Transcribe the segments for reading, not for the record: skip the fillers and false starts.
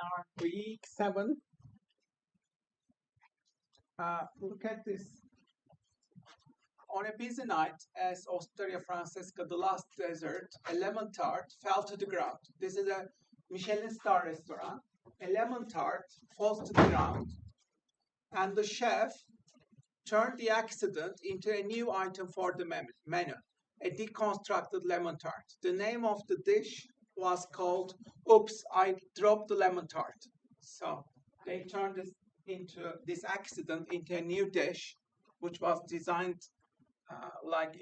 seminar week 7. Look at this. On a busy night, as Osteria Francesca, the last dessert, a lemon tart fell to the ground. This is a Michelin star restaurant. A lemon tart falls to the ground, and the chef turned the accident into a new item for the menu, a deconstructed lemon tart. The name of the dish was called Oops, I Dropped the Lemon Tart. So they turned this accident into a new dish, which was designed like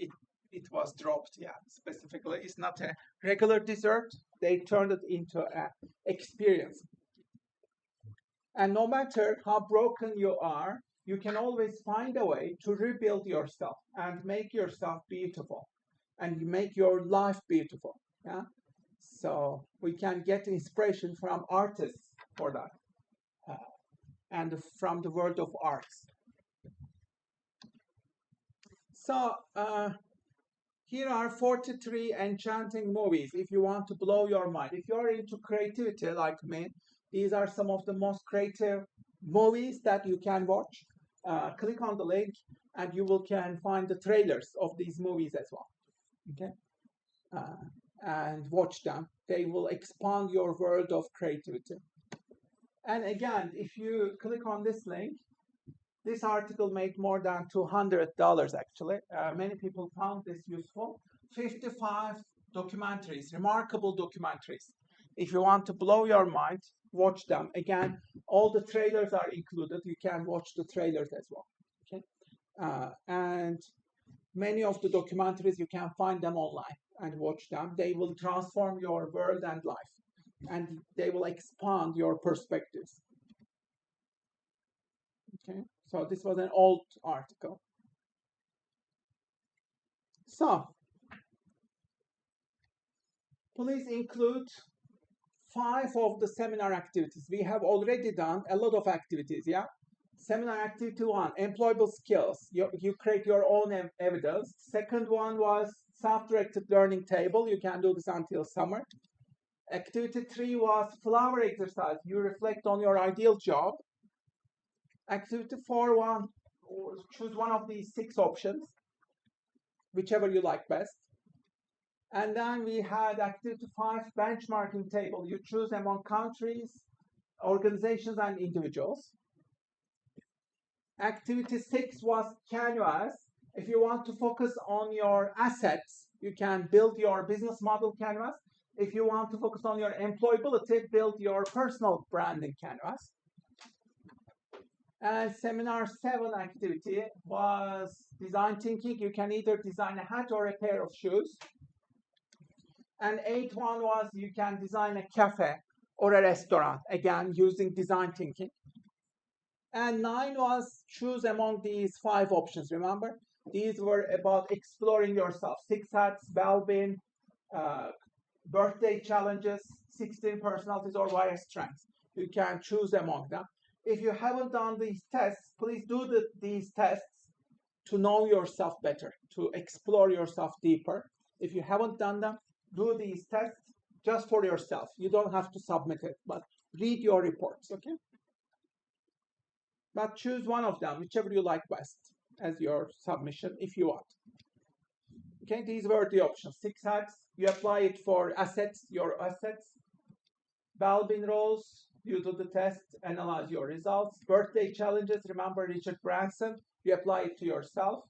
it was dropped. Yeah, specifically, it's not a regular dessert. They turned it into an experience. And no matter how broken you are, you can always find a way to rebuild yourself and make yourself beautiful, and you make your life beautiful. Yeah. So we can get inspiration from artists for that, and from the world of arts. So here are 43 enchanting movies if you want to blow your mind. If you're into creativity like me, these are some of the most creative movies that you can watch. Click on the link and you can find the trailers of these movies as well. Okay, and watch them. They will expand your world of creativity. And again, if you click on this link, this article made more than $200 actually. Many people found this useful. 55 documentaries, remarkable documentaries. If you want to blow your mind, watch them. Again, all the trailers are included. You can watch the trailers as well. Okay, and many of the documentaries you can find them online and watch them. They will transform your world and life, and they will expand your perspectives. Okay, so this was an old article. So please include 5 of the seminar activities. We have already done a lot of activities, yeah? Seminar activity 1, employable skills. You create your own evidence. Second one was self-directed learning table. You can do this until summer. Activity 3 was flower exercise. You reflect on your ideal job. Activity 4, choose one of these 6 options, whichever you like best. And then we had activity 5, benchmarking table. You choose among countries, organizations, and individuals. Activity 6 was canvas. If you want to focus on your assets, you can build your business model canvas. If you want to focus on your employability, build your personal branding canvas. And seminar 7 activity was design thinking. You can either design a hat or a pair of shoes. And 8 one was you can design a cafe or a restaurant, again using design thinking. And 9 was choose among these 5 options. Remember, these were about exploring yourself. 6 hats, well-being, birthday challenges, 16 personalities, or wire strengths. You can choose among them. If you haven't done these tests, please do these tests to know yourself better, to explore yourself deeper. If you haven't done them, do these tests just for yourself. You don't have to submit it, but read your reports, okay? But choose one of them, whichever you like best, as your submission if you want. Okay, these were the options. 6 hacks, you apply it for assets, your assets. Well-being roles, you do the test, analyze your results. Birthday challenges, remember Richard Branson, you apply it to yourself.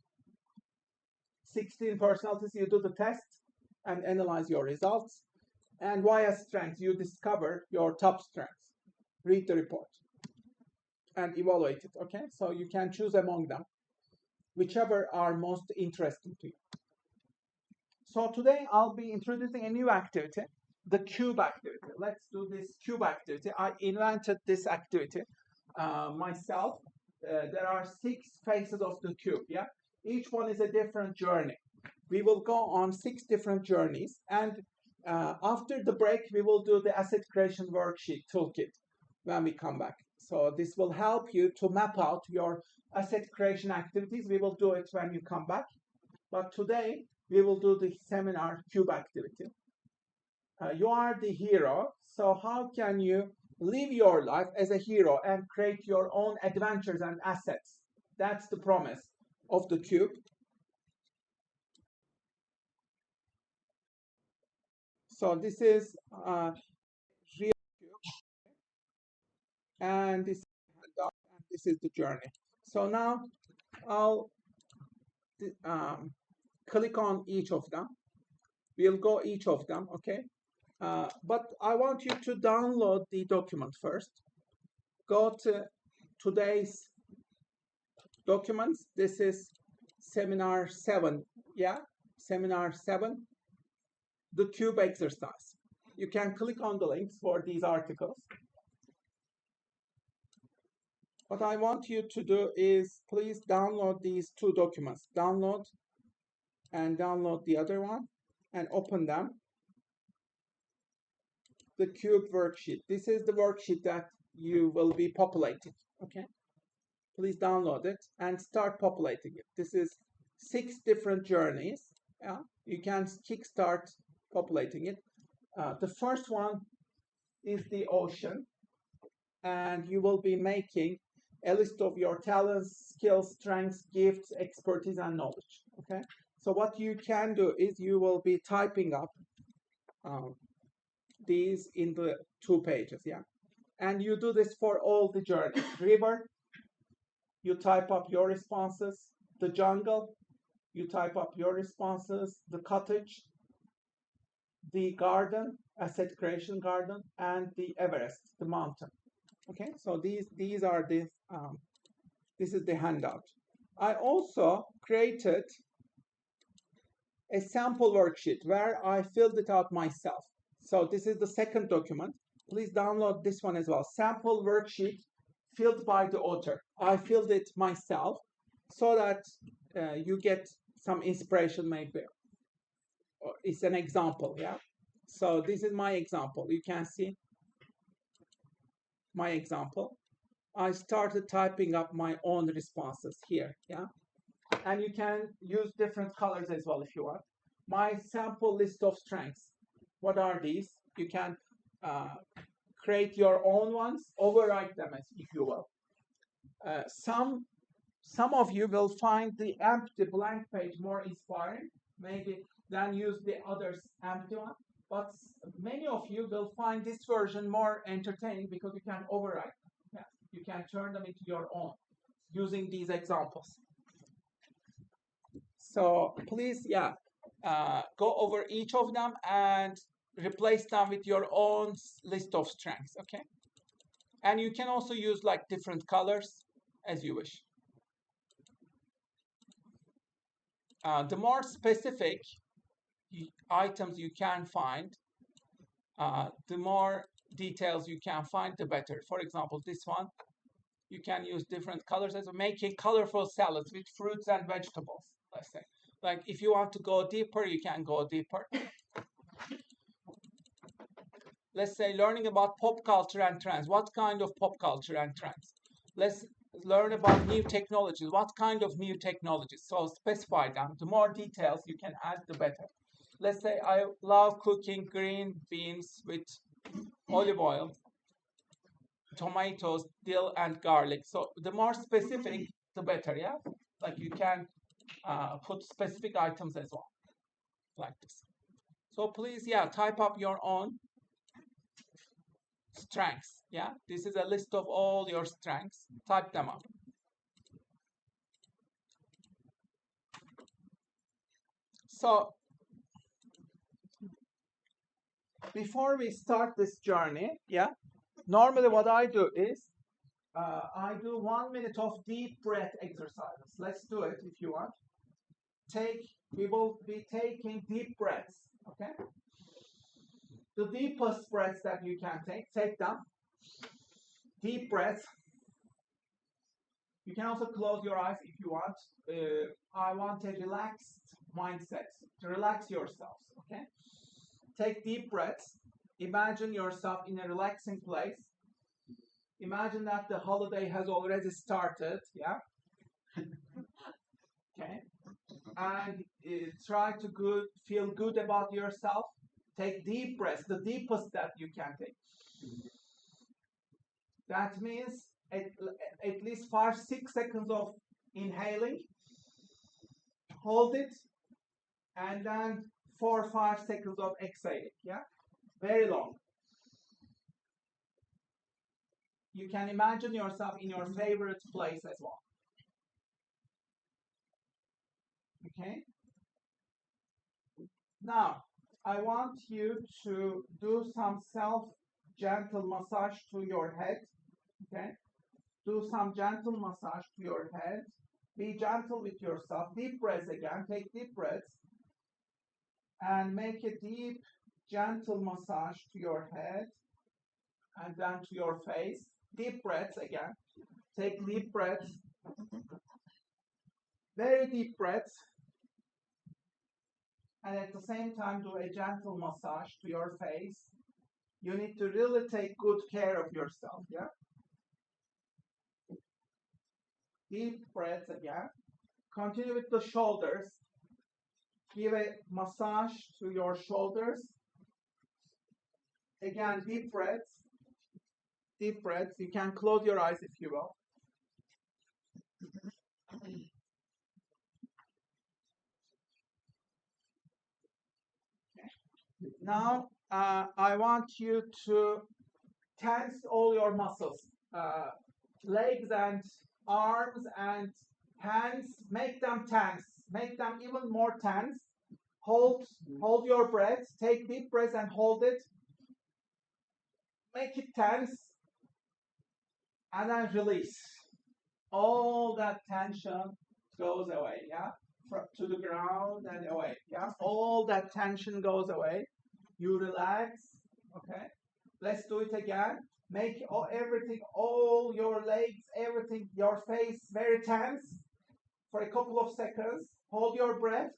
16 personalities, you do the test and analyze your results. And why strengths, you discover your top strengths. Read the report and evaluate it, okay? So you can choose among them, whichever are most interesting to you. So today I'll be introducing a new activity, the cube activity. Let's do this cube activity. I invented this activity myself. There are 6 faces of the cube, yeah? Each one is a different journey. We will go on 6 different journeys, and after the break, we will do the asset creation worksheet toolkit when we come back. So this will help you to map out your asset creation activities. We will do it when you come back. But today, we will do the seminar cube activity. You are the hero, so how can you live your life as a hero and create your own adventures and assets. That's the promise of the cube. So this is real cube, and this is handout, and this is the journey. So now I'll click on each of them. We'll go each of them, okay? But I want you to download the document first. Go to today's documents. This is seminar 7, yeah? Seminar 7, the cube exercise. You can click on the links for these articles. What I want you to do is please download these two documents. Download and download the other one and open them. The cube worksheet. This is the worksheet that you will be populating, okay? Please download it and start populating it. This is 6 different journeys. Yeah, you can kickstart populating it. The first one is the ocean, and you will be making a list of your talents, skills, strengths, gifts, expertise, and knowledge. Okay. So what you can do is you will be typing up these in the 2 pages. Yeah, and you do this for all the journeys. River, you type up your responses. The jungle, you type up your responses. The cottage, the garden, asset creation garden, and the Everest, the mountain. Okay, so these are the this is the handout. I also created a sample worksheet where I filled it out myself. So this is the second document. Please download this one as well. Sample worksheet filled by the author. I filled it myself so that you get some inspiration maybe. It's an example, yeah. So this is my example. You can see my example. I started typing up my own responses here, yeah. And you can use different colors as well if you want. My sample list of strengths. What are these? You can create your own ones, overwrite them if you will. Some of you will find the empty blank page more inspiring, maybe than use the others empty one. But many of you will find this version more entertaining because you can overwrite them. Yeah, you can turn them into your own using these examples. So please, yeah, go over each of them and replace them with your own list of strengths, okay? And you can also use like different colors as you wish. The more specific items you can find, the more details you can find, the better. For example, this one, you can use different colors as making colorful salads with fruits and vegetables, let's say. Like if you want to go deeper, you can go deeper. Let's say learning about pop culture and trends. What kind of pop culture and trends? Let's learn about new technologies. What kind of new technologies? So specify them. The more details you can add, the better. Let's say I love cooking green beans with olive oil, tomatoes, dill, and garlic. So the more specific, the better, yeah? Like you can put specific items as well, like this. So please, yeah, type up your own strengths, yeah? This is a list of all your strengths. Type them up. So before we start this journey, yeah, normally what I do is I do 1 minute of deep breath exercises. Let's do it if you want. We will be taking deep breaths, okay? The deepest breaths that you can take them. Deep breaths. You can also close your eyes if you want. I want a relaxed mindset to relax yourselves, okay? Take deep breaths. Imagine yourself in a relaxing place. Imagine that the holiday has already started, yeah? Okay? And try to feel good about yourself. Take deep breaths, the deepest that you can take. That means at least 5-6 seconds of inhaling, hold it, and then 4-5 seconds of exhaling. Yeah, very long. You can imagine yourself in your favorite place as well. Okay. Now, I want you to do some gentle massage to your head. Okay. Do some gentle massage to your head. Be gentle with yourself. Deep breaths again. Take deep breaths. And make a deep, gentle massage to your head. And then to your face. Deep breaths again. Take deep breaths. Very deep breaths. And at the same time, do a gentle massage to your face. You need to really take good care of yourself, yeah? Deep breaths again. Continue with the shoulders. Give a massage to your shoulders. Again, deep breaths. Deep breaths. You can close your eyes if you will. Now, I want you to tense all your muscles, legs and arms and hands. Make them tense. Make them even more tense. Hold your breath. Take deep breaths and hold it. Make it tense, and then release. All that tension goes away. Yeah, to the ground and away. Yeah, all that tension goes away. You relax. Okay, let's do it again. Make everything, all your legs, everything, your face very tense for a couple of seconds. Hold your breath.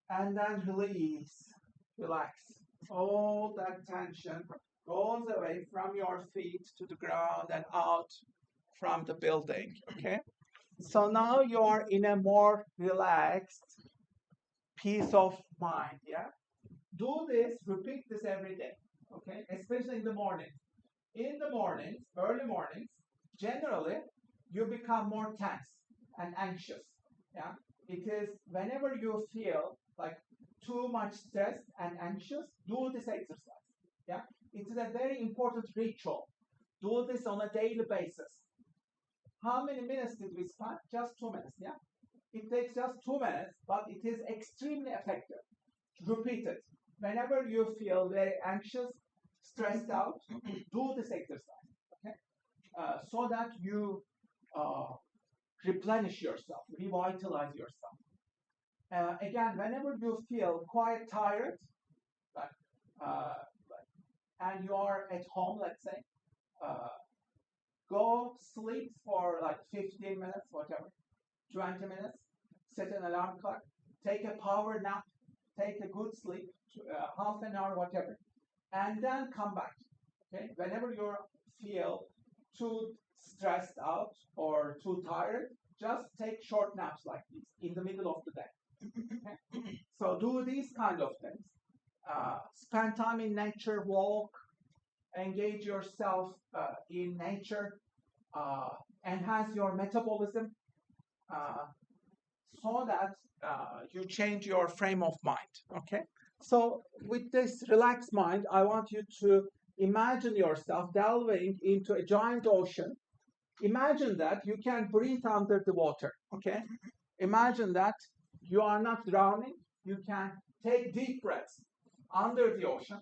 And then release. Relax. All that tension goes away from your feet to the ground and out from the building. Okay? So now you are in a more relaxed peace of mind. Yeah? Do this, repeat this every day. Okay? Especially in the morning. In the mornings, early mornings, generally you become more tense and anxious. Yeah? Because whenever you feel like too much stressed and anxious, do this exercise. Yeah, it is a very important ritual. Do this on a daily basis. How many minutes did we spend? Just 2 minutes. Yeah, it takes just 2 minutes, but it is extremely effective. Repeat it whenever you feel very anxious, stressed out. Do this exercise. Okay, so that you replenish yourself, revitalize yourself. Again, whenever you feel quite tired, like, uh, and you are at home, let's say, uh, go sleep for like 15 minutes, whatever, 20 minutes, set an alarm clock, take a power nap, take a good sleep, half an hour, whatever, and then come back. Okay, whenever you feel too stressed out or too tired, just take short naps like this in the middle of the day. Okay? So do these kind of things. Spend time in nature, walk, engage yourself in nature, enhance your metabolism, so that you change your frame of mind. Okay. So with this relaxed mind, I want you to imagine yourself delving into a giant ocean. Imagine that you can breathe under the water. Okay. Imagine that you are not drowning. You can take deep breaths under the ocean.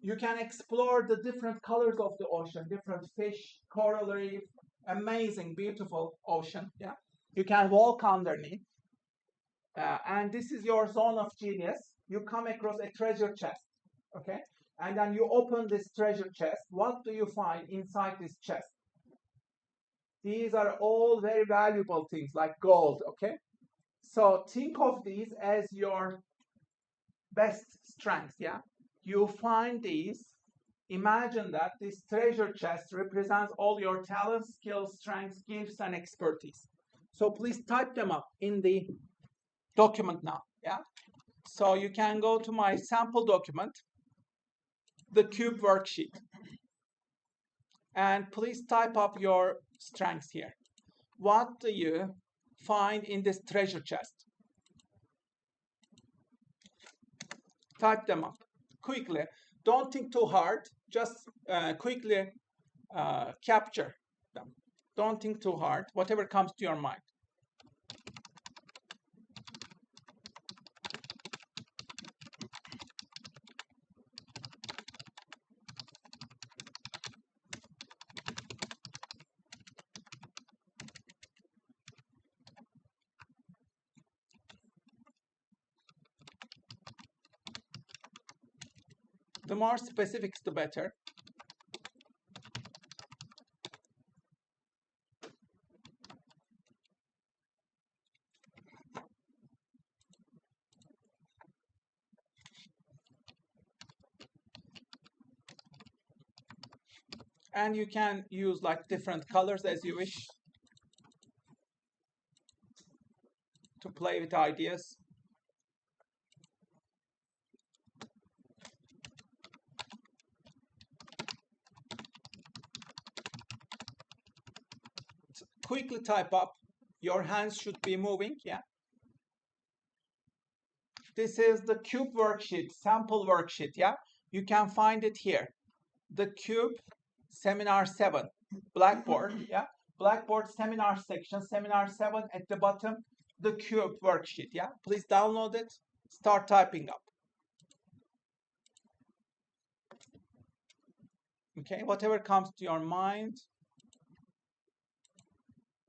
You can explore the different colors of the ocean, different fish, coral reef, amazing, beautiful ocean. Yeah, you can walk underneath, and this is your zone of genius. You come across a treasure chest, okay, and then you open this treasure chest. What do you find inside this chest? These are all very valuable things like gold, okay? So think of these as your best strengths, yeah? You find these, imagine that this treasure chest represents all your talents, skills, strengths, gifts, and expertise. So please type them up in the document now, yeah? So you can go to my sample document. the cube worksheet. And please type up your strengths here. What do you find in this treasure chest? Type them up quickly. Don't think too hard. Just quickly capture them. Don't think too hard. Whatever comes to your mind. The more specifics, the better. And you can use like different colors as you wish to play with ideas. Quickly type up. Your hands should be moving, yeah. This is the cube worksheet, sample worksheet, yeah. You can find it here. The cube seminar 7, Blackboard, yeah. Blackboard seminar section, seminar 7 at the bottom, the cube worksheet, yeah. Please download it, start typing up. Okay, whatever comes to your mind,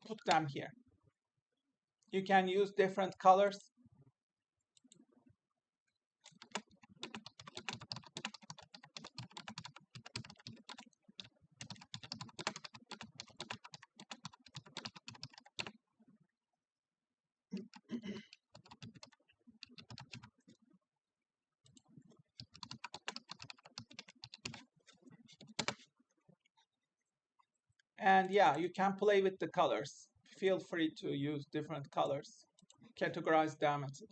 put them here. You can use different colors. And yeah, you can play with the colors. Feel free to use different colors, categorize them, etc.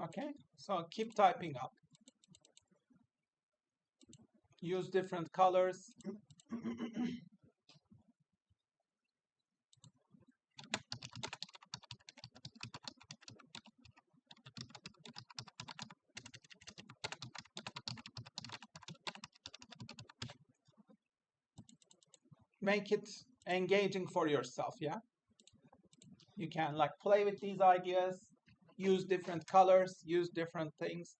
Okay, so keep typing up. Use different colors. Make it engaging for yourself, yeah? You can like play with these ideas, use different colors, use different things.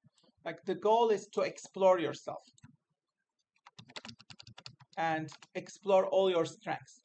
Like the goal is to explore yourself and explore all your strengths.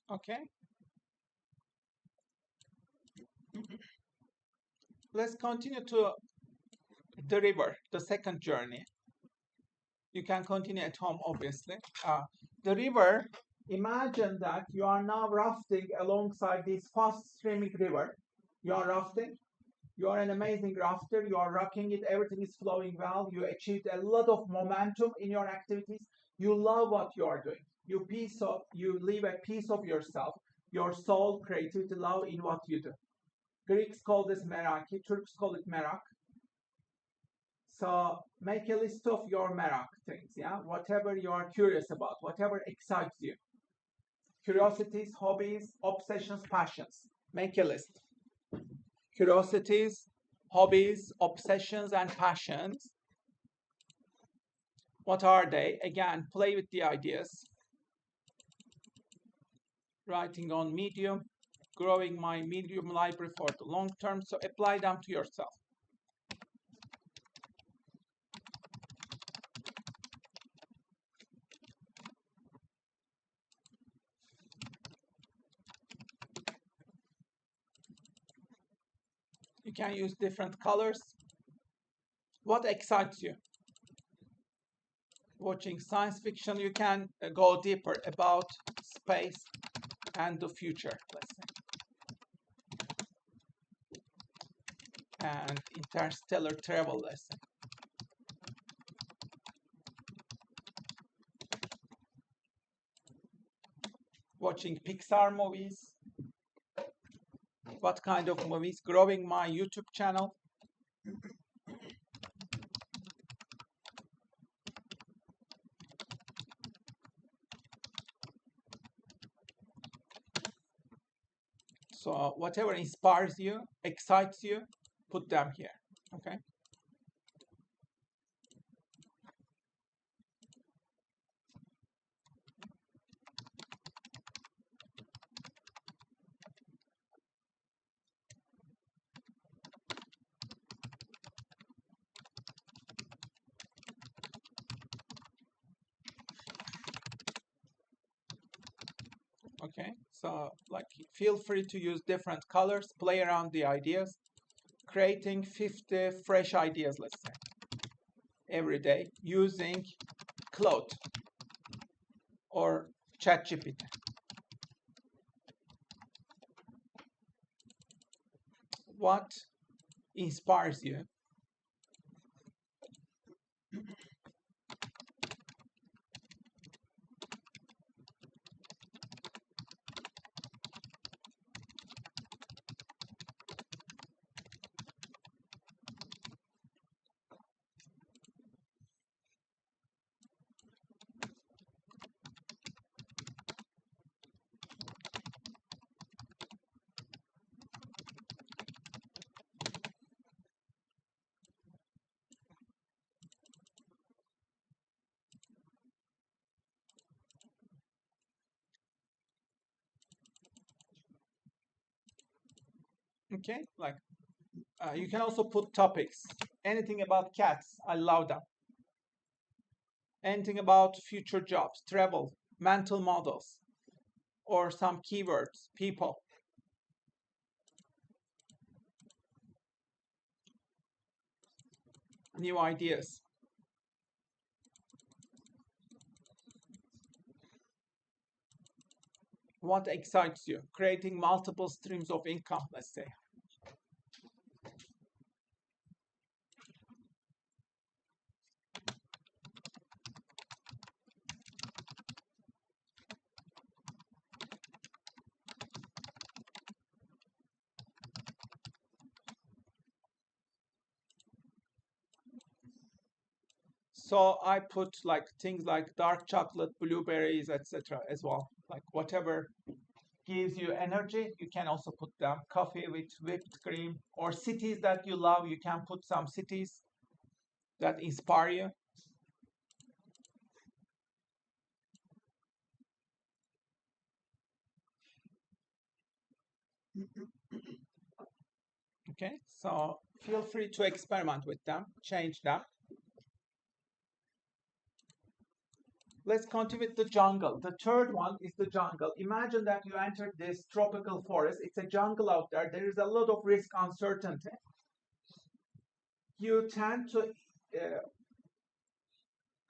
Okay. Let's continue to the river, the second journey. You can continue at home, obviously. The river, imagine that you are now rafting alongside this fast streaming river. You are rafting. You are an amazing grafter. You are rocking it. Everything is flowing well. You achieved a lot of momentum in your activities. You love what you are doing. You live a piece of yourself, your soul, creativity, love in what you do. Greeks call this meraki. Turks call it merak. So make a list of your merak things. Yeah, whatever you are curious about, whatever excites you. Curiosities, hobbies, obsessions, passions. Make a list. Curiosities, hobbies, obsessions, and passions. What are they? Again, play with the ideas. Writing on Medium, growing my Medium library for the long term. So apply them to yourself. You can use different colors. What excites you? Watching science fiction, you can go deeper about space and the future, let's say. And interstellar travel, let's say. Watching Pixar movies. What kind of movies? Growing my YouTube channel. So whatever inspires you, excites you, put them here, okay? Okay, so like feel free to use different colors, play around the ideas, creating 50 fresh ideas, let's say, every day using Cloud or ChatGPT. What inspires you? Okay, like you can also put topics. Anything about cats, I love them. Anything about future jobs, travel, mental models, or some keywords, people. New ideas. What excites you? Creating multiple streams of income, let's say. So I put like things like dark chocolate, blueberries, etc. as well. Like whatever gives you energy, you can also put them. Coffee with whipped cream or cities that you love, you can put some cities that inspire you. Okay, so feel free to experiment with them, change them. Let's continue with the jungle. The third one is the jungle. Imagine that you entered this tropical forest. It's a jungle out there. There is a lot of risk, uncertainty. You tend to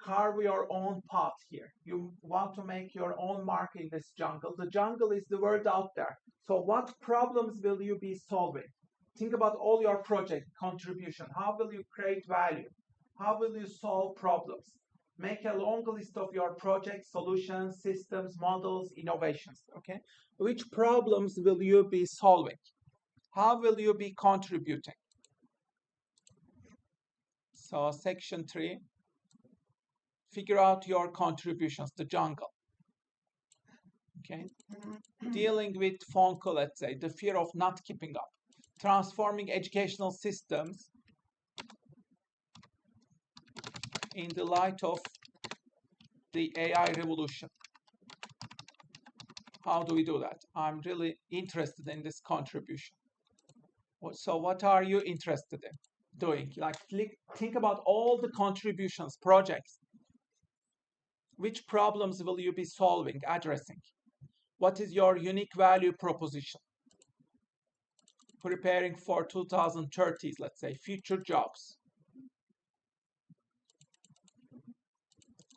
carve your own path here. You want to make your own mark in this jungle. The jungle is the world out there. So what problems will you be solving? think about all your project contribution. How will you create value? How will you solve problems? Make a long list of your project solutions, systems, models, innovations. Okay, which problems will you be solving? How will you be contributing? So section 3, figure out your contributions, the jungle. Okay, dealing with FONCO, let's say, the fear of not keeping up, transforming educational systems in the light of the AI revolution. How do we do that? I'm really interested in this contribution. So what are you interested in doing? Like, think about all the contributions, projects. Which problems will you be solving, addressing? What is your unique value proposition? Preparing for 2030s, let's say, future jobs.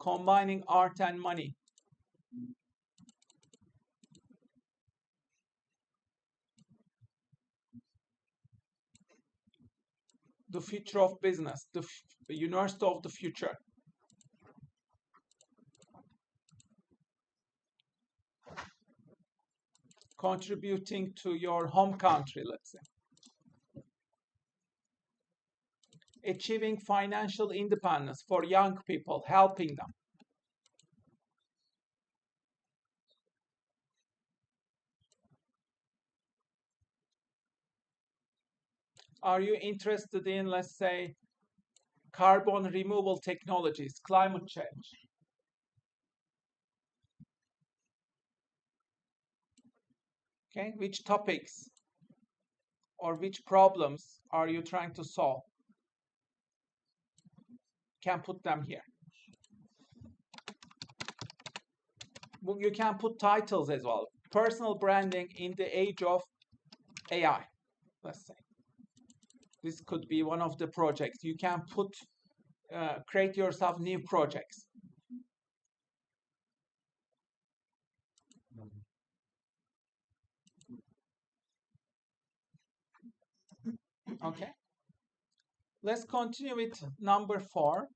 Combining art and money. The future of business, the university of the future. Contributing to your home country, let's say. Achieving financial independence for young people, helping them. Are you interested in, let's say, carbon removal technologies, climate change? Okay, which topics or which problems are you trying to solve? Can put them here. You can put titles as well. Personal branding in the age of AI, let's say. This could be one of the projects. You can put, create yourself new projects. Okay. Let's continue with number 4.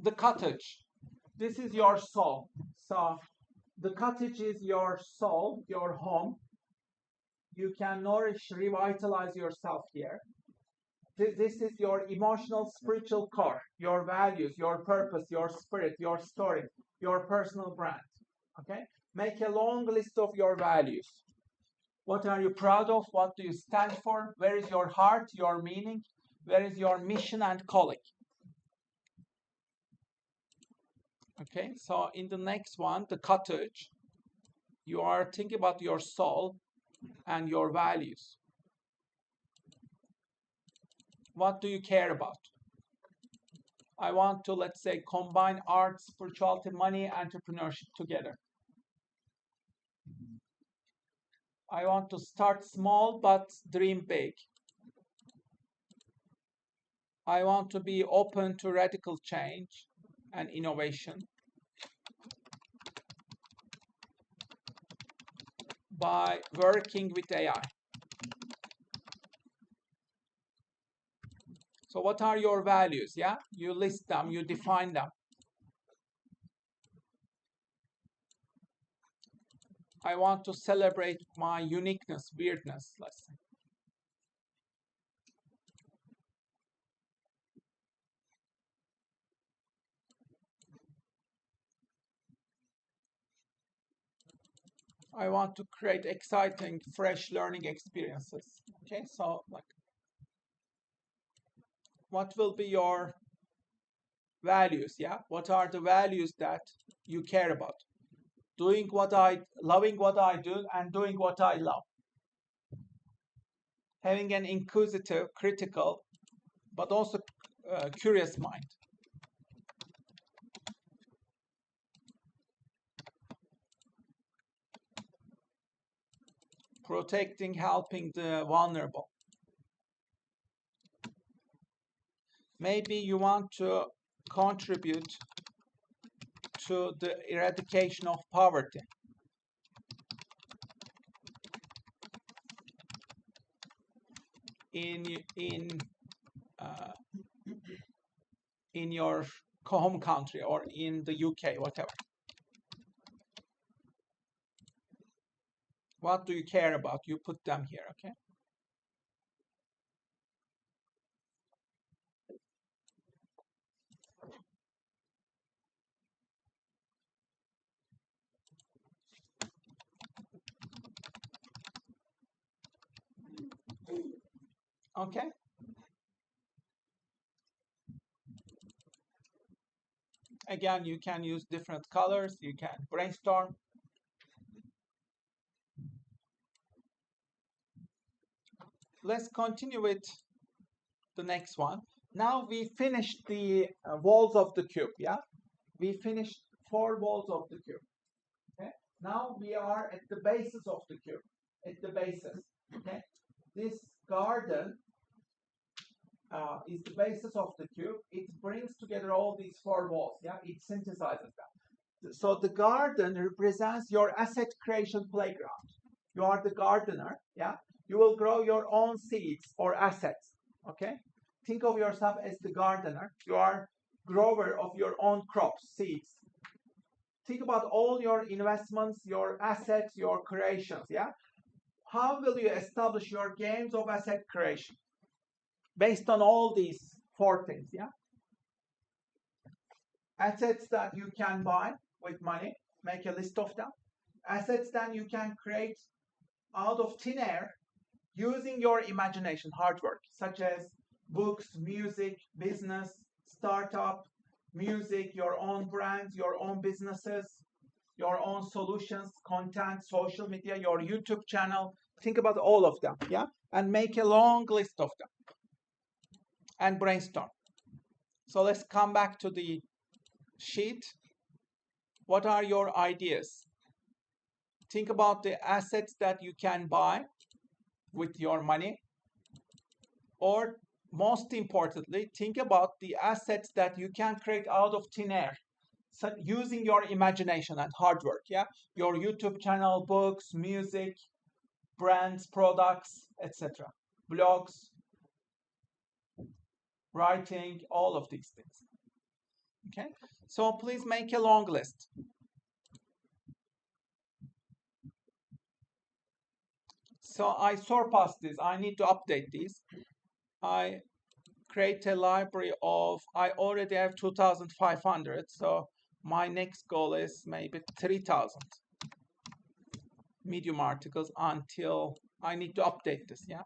The cottage. This is your soul. So the cottage is your soul, your home. You can nourish, revitalize yourself here. This is your emotional, spiritual core, your values, your purpose, your spirit, your story, your personal brand. Okay? Make a long list of your values. What are you proud of? What do you stand for? Where is your heart, your meaning? Where is your mission and calling? Okay, so in the next one, the cottage, you are thinking about your soul and your values. What do you care about? I want to, let's say, combine art, spirituality, money, entrepreneurship together. I want to start small but dream big. I want to be open to radical change and innovation by working with AI. So what are your values? Yeah, you list them, you define them. I want to celebrate my uniqueness, weirdness, let's say. I want to create exciting, fresh learning experiences. Okay, so like, what will be your values? Yeah, what are the values that you care about? Loving what I do and doing what I love. Having an inquisitive, critical, but also curious mind. Protecting, helping the vulnerable. Maybe you want to contribute to the eradication of poverty. uh, in your home country or in the UK, whatever. What do you care about? You put them here, okay? Okay. Again, you can use different colors. You can brainstorm. Let's continue with the next one. Now we finished the walls of the cube, yeah? We finished 4 walls of the cube, okay? Now we are at the bases of the cube, at the bases, okay? This garden is the basis of the cube. It brings together all these 4 walls, yeah? It synthesizes them. So the garden represents your asset creation playground. You are the gardener, yeah? You will grow your own seeds or assets, okay? Think of yourself as the gardener. You are grower of your own crops, seeds. Think about all your investments, your assets, your creations, yeah? How will you establish your games of asset creation? Based on all these 4 things, yeah? Assets that you can buy with money, make a list of them. Assets that you can create out of thin air using your imagination, hard work, such as books, music, business, startup, music, your own brands, your own businesses, your own solutions, content, social media, your YouTube channel. Think about all of them, yeah? And make a long list of them and brainstorm. So let's come back to the sheet. What are your ideas? Think about the assets that you can buy with your money, or most importantly, think about the assets that you can create out of thin air, so using your imagination and hard work, yeah? Your YouTube channel, books, music, brands, products, etc. Blogs, writing, all of these things. Okay, so please make a long list. So I surpassed this. I need to update these. I create a library of, I already have 2,500. So my next goal is maybe 3,000 Medium articles until I need to update this, yeah?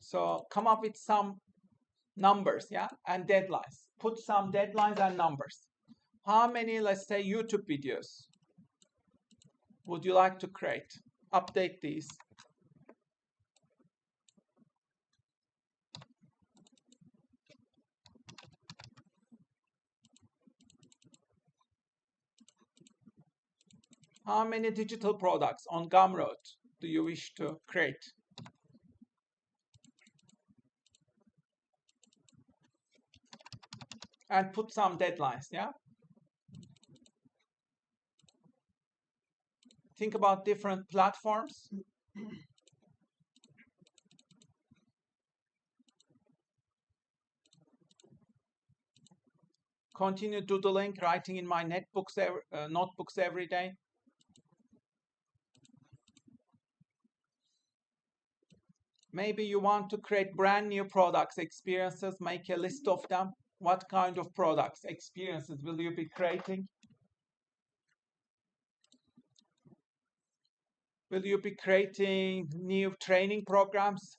So come up with some numbers, yeah, and deadlines. Put some deadlines and numbers. How many, let's say, YouTube videos would you like to create? Update these. How many digital products on Gumroad do you wish to create? And put some deadlines, yeah? Think about different platforms. Continue doodling, writing in my notebooks every day. Maybe you want to create brand new products, experiences, make a list of them. What kind of products, experiences will you be creating? Will you be creating new training programs?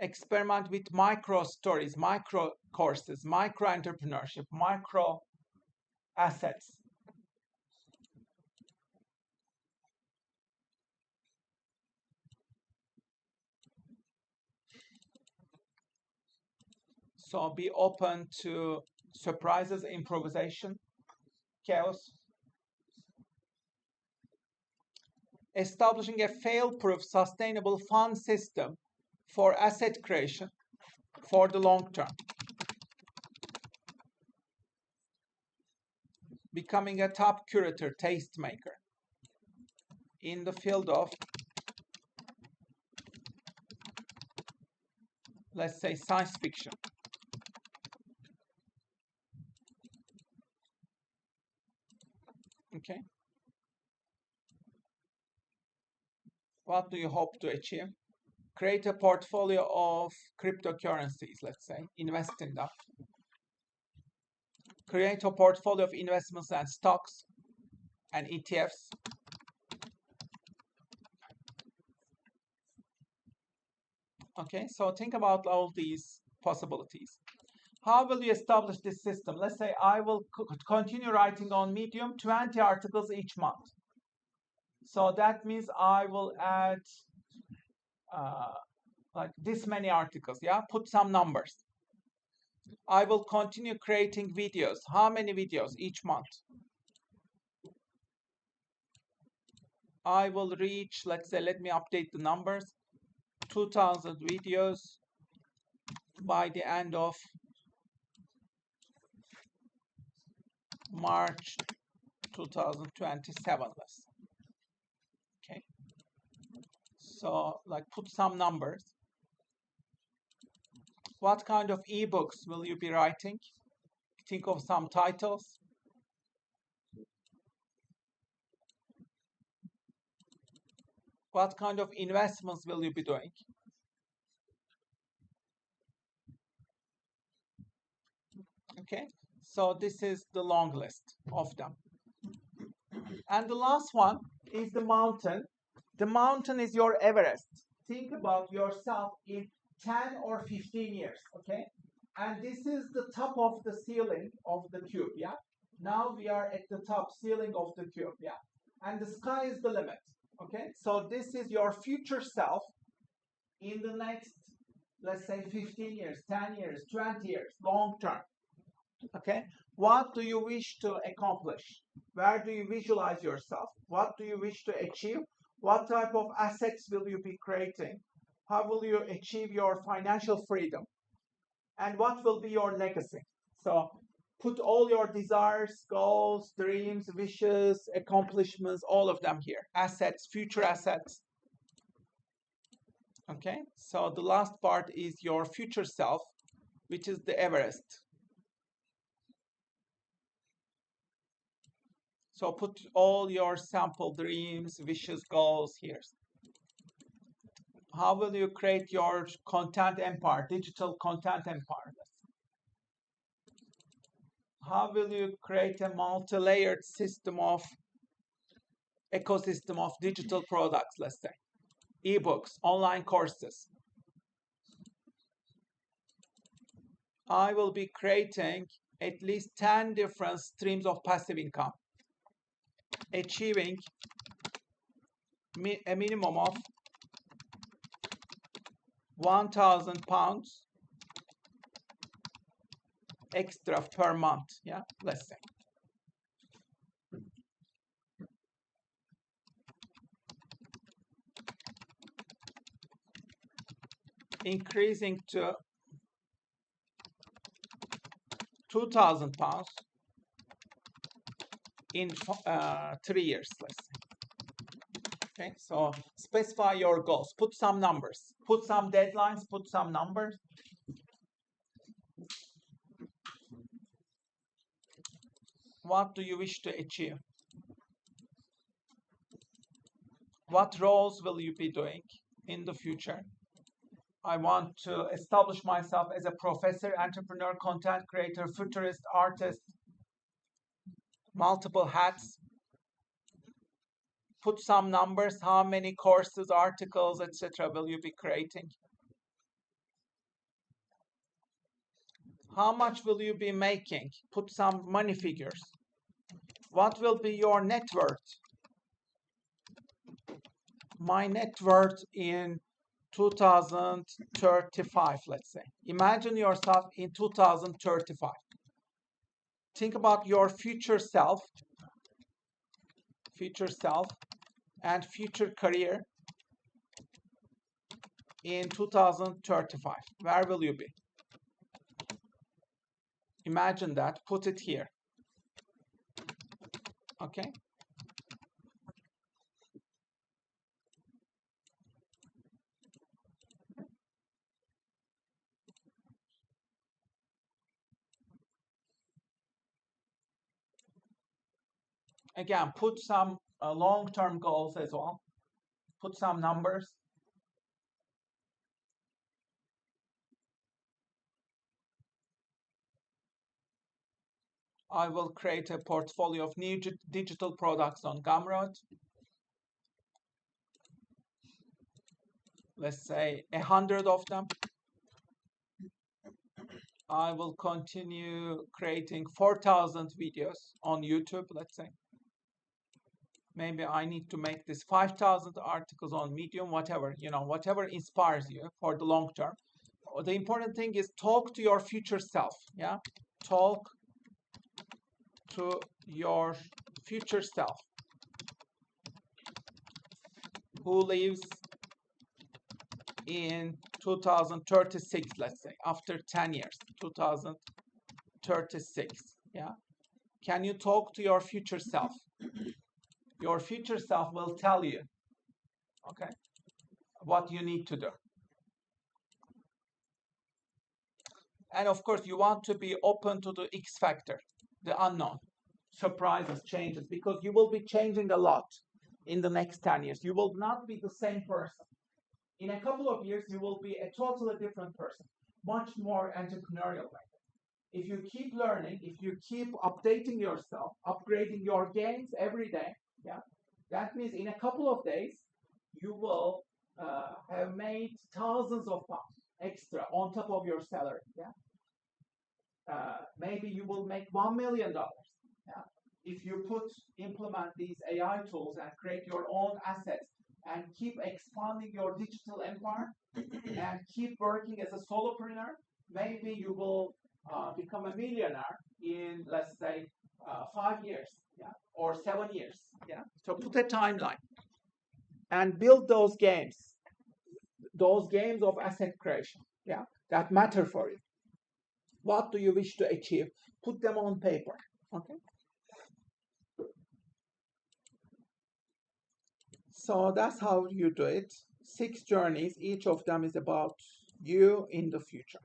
Experiment with micro stories, micro courses, micro entrepreneurship, micro assets. So be open to surprises, improvisation, chaos. Establishing a fail-proof, sustainable fund system for asset creation for the long term. becoming a top curator, tastemaker in the field of, let's say, science fiction. Okay. What do you hope to achieve? Create a portfolio of cryptocurrencies, let's say, invest in them. Create a portfolio of investments and stocks and ETFs. Okay, so think about all these possibilities. How will you establish this system? Let's say I will continue writing on Medium 20 articles each month. So that means I will add like this many articles, yeah? Put some numbers. I will continue creating videos. How many videos each month? I will reach, let's say, let me update the numbers, 2,000 videos by the end of March 2027. Okay. So, like, put some numbers. What kind of ebooks will you be writing? Think of some titles. What kind of investments will you be doing? Okay, so this is the long list of them. And the last one is the mountain. The mountain is your Everest. Think about yourself in 10 or 15 years, okay? And this is the top of the ceiling of the cube, yeah? Now we are at the top ceiling of the cube, yeah? And the sky is the limit, okay? So this is your future self in the next, let's say, 15 years, 10 years, 20 years, long term, okay? What do you wish to accomplish? Where do you visualize yourself? What do you wish to achieve? What type of assets will you be creating? How will you achieve your financial freedom? And what will be your legacy? So put all your desires, goals, dreams, wishes, accomplishments, all of them here. Assets, future assets. Okay, so the last part is your future self, which is the Everest. So put all your sample dreams, wishes, goals here. How will you create your content empire, digital content empire? How will you create a multi-layered system of ecosystem of digital products, let's say, ebooks, online courses? I will be creating at least 10 different streams of passive income, achieving a minimum of £1,000 extra per month, yeah, let's say. Increasing to £2,000 in 3 years, let's say. Okay, so specify your goals, put some numbers, put some deadlines, put some numbers. What do you wish to achieve? What roles will you be doing in the future? I want to establish myself as a professor, entrepreneur, content creator, futurist, artist, multiple hats. Put some numbers, how many courses, articles, etc. will you be creating? How much will you be making? Put some money figures. What will be your net worth? My net worth in 2035, let's say. Imagine yourself in 2035. Think about your future self and future career in 2035. Where will you be? Imagine that, put it here. Okay. Again, put some long-term goals as well. Put some numbers. I will create a portfolio of new digital products on Gumroad. Let's say 100 of them. I will continue creating 4,000 videos on YouTube, let's say. Maybe I need to make this 5,000 articles on Medium, whatever, whatever inspires you for the long term. The important thing is talk to your future self, yeah? Talk to your future self who lives in 2036, let's say, after 10 years, 2036, yeah? Can you talk to your future self? Your future self will tell you, okay, what you need to do. And of course, you want to be open to the X factor, the unknown, surprises, changes, because you will be changing a lot in the next 10 years. You will not be the same person. In a couple of years, you will be a totally different person, much more entrepreneurial. If you keep learning, if you keep updating yourself, upgrading your games every day, yeah, that means in a couple of days, you will have made thousands of pounds extra on top of your salary. Yeah, maybe you will make $1 million. Yeah, if you implement these AI tools and create your own assets and keep expanding your digital empire and keep working as a solopreneur, maybe you will become a millionaire in, let's say, 5 years, yeah, or 7 years. Yeah. So put a timeline and build those games of asset creation, yeah, that matter for you. What do you wish to achieve? Put them on paper. Okay. So that's how you do it. 6 journeys, each of them is about you in the future.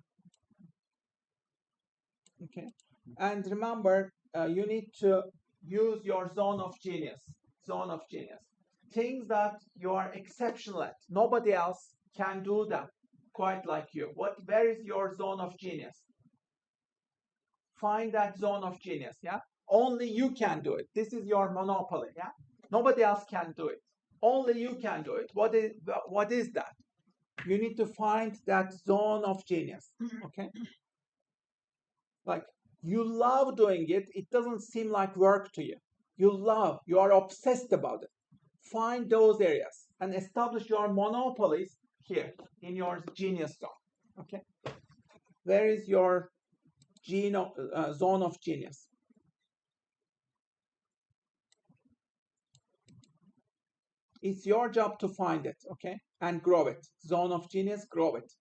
Okay. And remember, you need to use your zone of genius. Zone of genius. Things that you are exceptional at. Nobody else can do them quite like you. Where is your zone of genius? Find that zone of genius, yeah? Only you can do it. This is your monopoly, yeah? Nobody else can do it. Only you can do it. What is that? You need to find that zone of genius, okay? Like, you love doing it. It doesn't seem like work to you. You are obsessed about it. Find those areas and establish your monopolies here in your genius zone, okay? Where is your zone of genius? It's your job to find it, okay? And grow it. Zone of genius, grow it.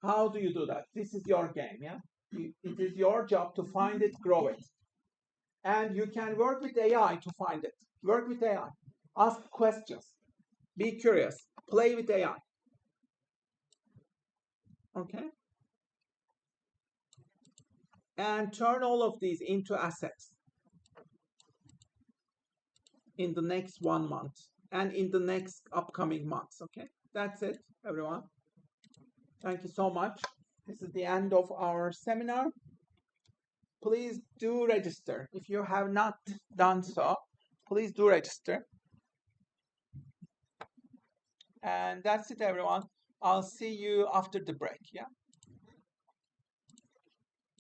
How do you do that? This is your game, yeah? It is your job to find it, grow it. And you can work with AI to find it. Work with AI. Ask questions. Be curious. Play with AI. Okay? And turn all of these into assets in the next 1 month and in the next upcoming months. Okay? That's it, everyone. Thank you so much. This is the end of our seminar. Please do register. If you have not done so, please do register. And that's it, everyone. I'll see you after the break. Yeah.